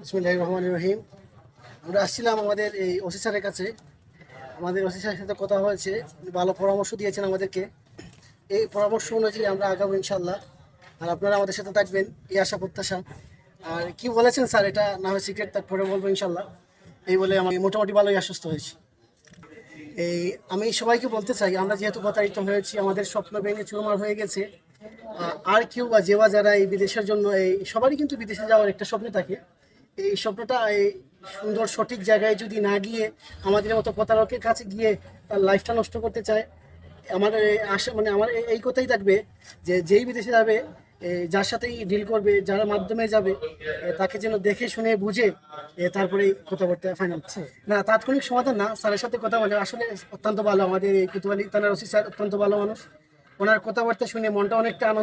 বিসমিল্লাহির রহমানির রহিম। আমরা আসছিলাম আমাদের এই ওসি স্যারের কাছে। আমাদের ওসি স্যারের সাথে কথা হয়েছে, উনি ভালো পরামর্শ দিয়েছেন আমাদেরকে। এই পরামর্শ অনুযায়ী আমরা আগাবো ইনশাল্লাহ। আর আপনারা আমাদের সাথে থাকবেন, এই আশা প্রত্যাশা। আর কি বলেছেন স্যার এটা না হয় সিক্রেট, তারপরে বলবো ইনশাল্লাহ। এই বলে আমি মোটামুটি ভালোই আশ্বস্ত হয়েছি। এই আমি সবাইকে বলতে চাই, আমরা যেহেতু প্রতারিত হয়েছি, আমাদের স্বপ্ন ভেঙে চুরমার হয়ে গেছে। আর কেউ বা যে বা যারা এই বিদেশের জন্য, এই সবারই কিন্তু বিদেশে যাওয়ার একটা স্বপ্ন থাকে। এই স্বপ্নটা এই সুন্দর সঠিক জায়গায় যদি না গিয়ে আমাদের মতো প্রতারকের কাছে গিয়ে তার লাইফটা নষ্ট করতে চায়, আমার আশা মানে আমার এই কথাই থাকবে যে যেই বিদেশে যাবে, যার সাথেই ডিল করবে, যার মাধ্যমে যাবে, তাকে যেন দেখে শুনে বুঝে তারপরে কথাবার্তা ফাইনাল। না তাৎক্ষণিক সমাধান না, স্যারের সাথে কথা বলে আসলে অত্যন্ত ভালো। আমাদের এই কোতোয়ালি থানার ওসি স্যার অত্যন্ত ভালো মানুষ। ওনার কথাবার্তা শুনে মনটা অনেকটা আনন্দ